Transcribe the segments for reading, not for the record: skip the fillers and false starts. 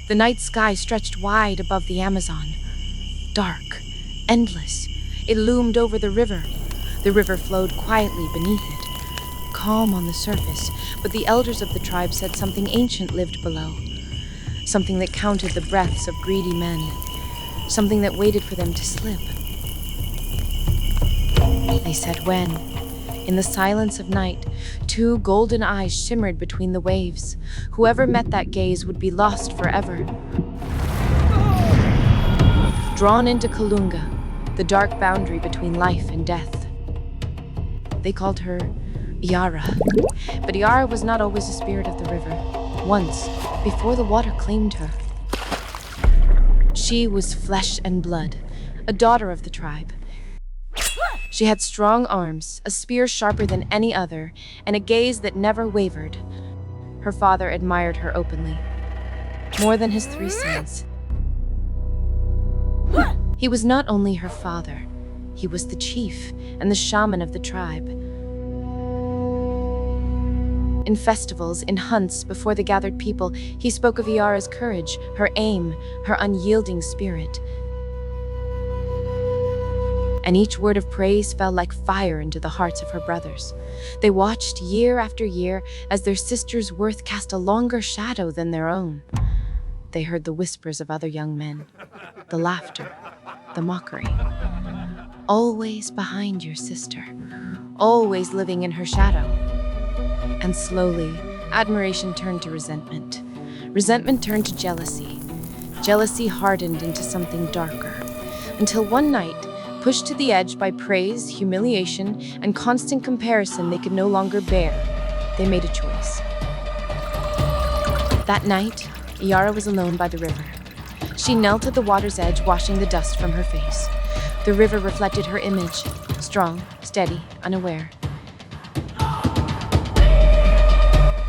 The night sky stretched wide above the Amazon. Dark, endless, it loomed over the river. The river flowed quietly beneath it, calm on the surface, but the elders of the tribe said something ancient lived below. Something that counted the breaths of greedy men. Something that waited for them to slip. They said when, in the silence of night, two golden eyes shimmered between the waves. Whoever met that gaze would be lost forever. Drawn into Kalunga, the dark boundary between life and death. They called her Iara. But Iara was not always a spirit of the river. Once, before the water claimed her, she was flesh and blood, a daughter of the tribe. She had strong arms, a spear sharper than any other, and a gaze that never wavered. Her father admired her openly, more than his 3 sons. He was not only her father, he was the chief and the shaman of the tribe. In festivals, in hunts, before the gathered people, he spoke of Iara's courage, her aim, her unyielding spirit. And each word of praise fell like fire into the hearts of her brothers. They watched year after year as their sister's worth cast a longer shadow than their own. They heard the whispers of other young men, the laughter, the mockery. Always behind your sister, always living in her shadow. And slowly, admiration turned to resentment. Resentment turned to jealousy. Jealousy hardened into something darker. Until one night, pushed to the edge by praise, humiliation, and constant comparison they could no longer bear, they made a choice. That night, Iara was alone by the river. She knelt at the water's edge, washing the dust from her face. The river reflected her image, strong, steady, unaware.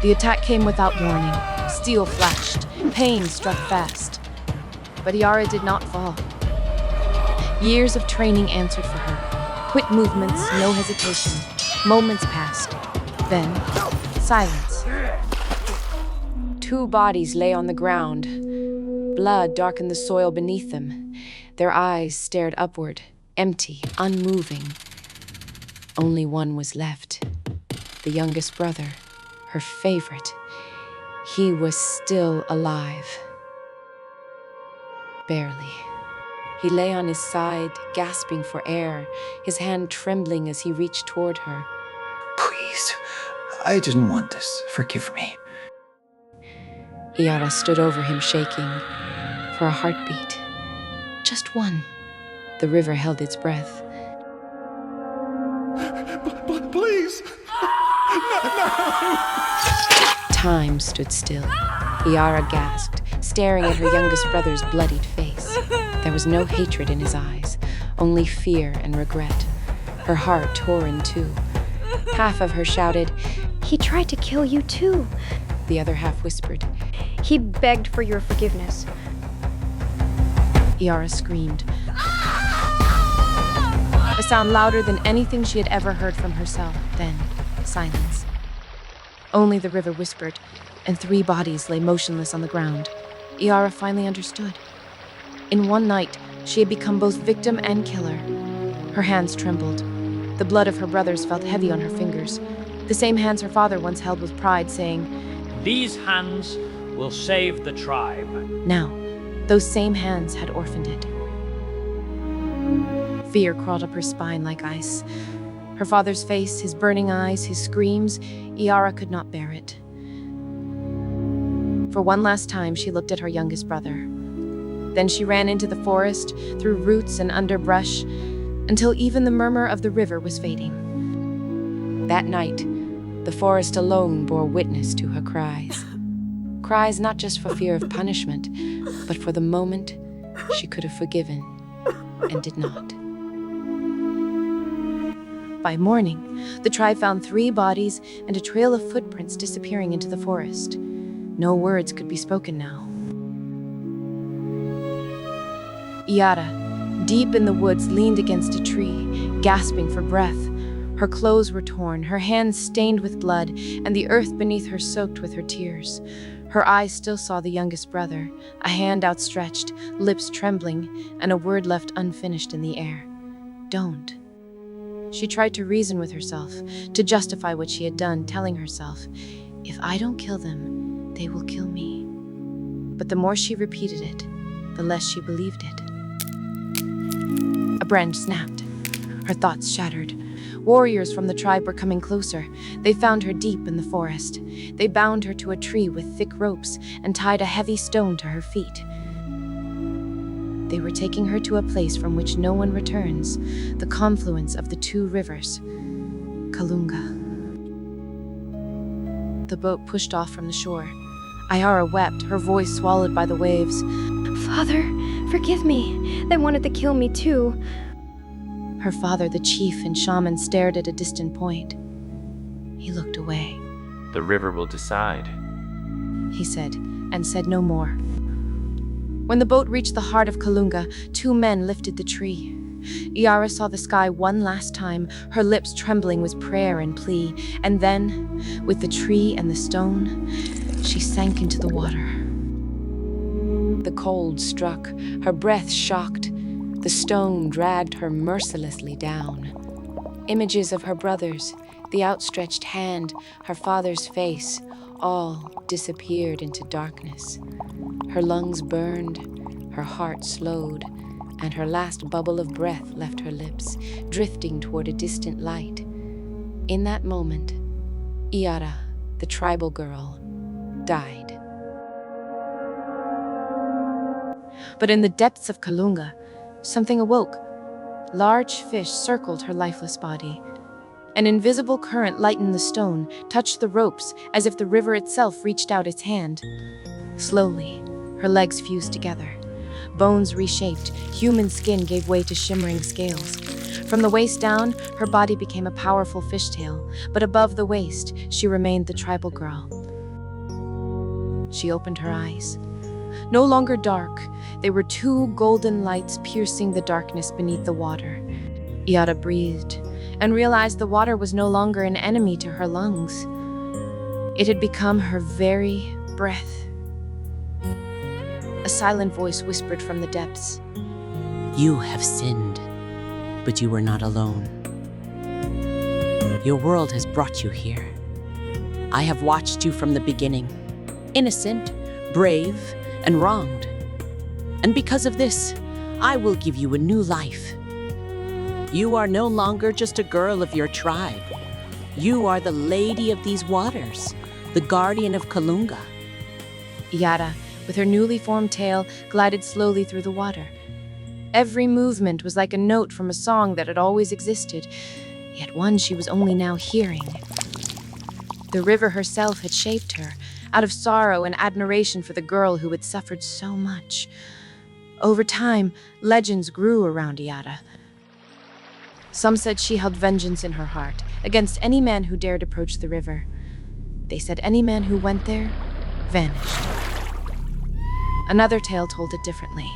The attack came without warning. Steel flashed. Pain struck fast. But Iara did not fall. Years of training answered for her. Quick movements, no hesitation. Moments passed. Then, silence. 2 bodies lay on the ground. Blood darkened the soil beneath them. Their eyes stared upward, empty, unmoving. Only one was left. The youngest brother, her favorite. He was still alive. Barely. He lay on his side, gasping for air, his hand trembling as he reached toward her. Please, I didn't want this. Forgive me. Iara stood over him, shaking. For a heartbeat. Just one. The river held its breath. Please! No! Time stood still. Iara gasped, staring at her youngest brother's bloodied face. There was no hatred in his eyes, only fear and regret. Her heart tore in two. Half of her shouted, "He tried to kill you too." The other half whispered, "He begged for your forgiveness." Iara screamed. A sound louder than anything she had ever heard from herself. Then, silence. Only the river whispered, and 3 bodies lay motionless on the ground. Iara finally understood. In one night, she had become both victim and killer. Her hands trembled. The blood of her brothers felt heavy on her fingers. The same hands her father once held with pride, saying, "These hands will save the tribe." Now, those same hands had orphaned it. Fear crawled up her spine like ice. Her father's face, his burning eyes, his screams, Iara could not bear it. For one last time, she looked at her youngest brother. Then she ran into the forest, through roots and underbrush, until even the murmur of the river was fading. That night, the forest alone bore witness to her cries. Cries not just for fear of punishment, but for the moment she could have forgiven and did not. By morning, the tribe found 3 bodies and a trail of footprints disappearing into the forest. No words could be spoken now. Iara, deep in the woods, leaned against a tree, gasping for breath. Her clothes were torn, her hands stained with blood, and the earth beneath her soaked with her tears. Her eyes still saw the youngest brother, a hand outstretched, lips trembling, and a word left unfinished in the air. Don't. She tried to reason with herself, to justify what she had done, telling herself, if I don't kill them, they will kill me. But the more she repeated it, the less she believed it. A branch snapped. Her thoughts shattered. Warriors from the tribe were coming closer. They found her deep in the forest. They bound her to a tree with thick ropes and tied a heavy stone to her feet. They were taking her to a place from which no one returns, the confluence of the two rivers, Kalunga. The boat pushed off from the shore. Iara wept, her voice swallowed by the waves. Father, forgive me. They wanted to kill me too. Her father, the chief and shaman, stared at a distant point. He looked away. The river will decide, He said, and said no more. When the boat reached the heart of Kalunga, two men lifted the tree. Iara saw the sky one last time, her lips trembling with prayer and plea, and then, with the tree and the stone, she sank into the water. The cold struck, her breath shocked. The stone dragged her mercilessly down. Images of her brothers, the outstretched hand, her father's face, all disappeared into darkness. Her lungs burned, her heart slowed, and her last bubble of breath left her lips, drifting toward a distant light. In that moment, Iara, the tribal girl, died. But in the depths of Kalunga, something awoke. Large fish circled her lifeless body. An invisible current lightened the stone, touched the ropes, as if the river itself reached out its hand. Slowly, her legs fused together. Bones reshaped, human skin gave way to shimmering scales. From the waist down, her body became a powerful fishtail, but above the waist, she remained the tribal girl. She opened her eyes. No longer dark, they were two golden lights piercing the darkness beneath the water. Iara breathed and realized the water was no longer an enemy to her lungs. It had become her very breath. A silent voice whispered from the depths. You have sinned, but you were not alone. Your world has brought you here. I have watched you from the beginning, innocent, brave, and wronged. And because of this, I will give you a new life. You are no longer just a girl of your tribe. You are the lady of these waters, the guardian of Kalunga. Iara, with her newly formed tail, glided slowly through the water. Every movement was like a note from a song that had always existed, yet one she was only now hearing. The river herself had shaped her, out of sorrow and admiration for the girl who had suffered so much. Over time, legends grew around Iara. Some said she held vengeance in her heart against any man who dared approach the river. They said any man who went there vanished. Another tale told it differently.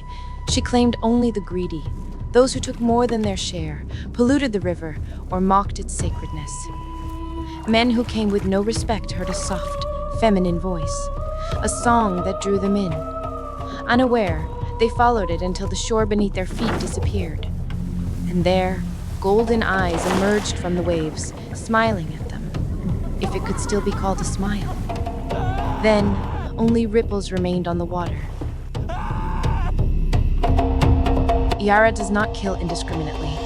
She claimed only the greedy, those who took more than their share, polluted the river, or mocked its sacredness. Men who came with no respect heard a soft, feminine voice, a song that drew them in. Unaware, they followed it until the shore beneath their feet disappeared. And there, golden eyes emerged from the waves, smiling at them, if it could still be called a smile. Then, only ripples remained on the water. Iara does not kill indiscriminately.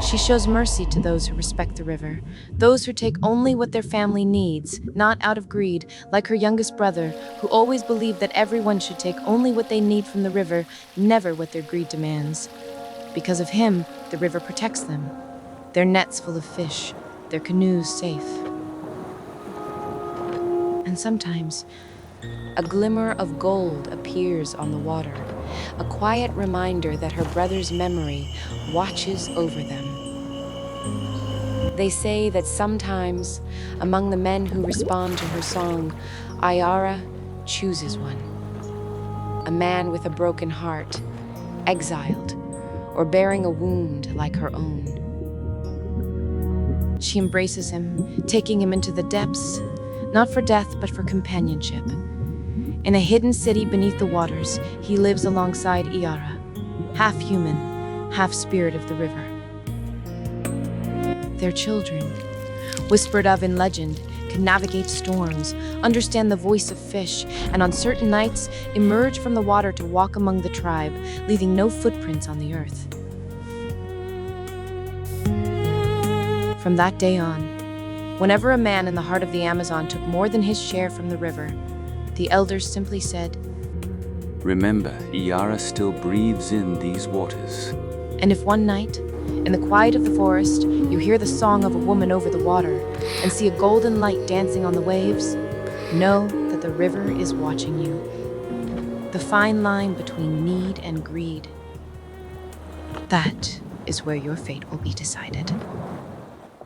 She shows mercy to those who respect the river, those who take only what their family needs, not out of greed, like her youngest brother, who always believed that everyone should take only what they need from the river, never what their greed demands. Because of him, the river protects them, their nets full of fish, their canoes safe. And sometimes, a glimmer of gold appears on the water, a quiet reminder that her brother's memory watches over them. They say that sometimes, among the men who respond to her song, Iara chooses one. A man with a broken heart, exiled, or bearing a wound like her own. She embraces him, taking him into the depths, not for death, but for companionship. In a hidden city beneath the waters, he lives alongside Iara, half human, half spirit of the river. Their children, whispered of in legend, can navigate storms, understand the voice of fish, and on certain nights emerge from the water to walk among the tribe, leaving no footprints on the earth. From that day on, whenever a man in the heart of the Amazon took more than his share from the river, the elders simply said, Remember, Iara still breathes in these waters. and if one night, in the quiet of the forest, you hear the song of a woman over the water and see a golden light dancing on the waves, know that the river is watching you. The fine line between need and greed. That is where your fate will be decided.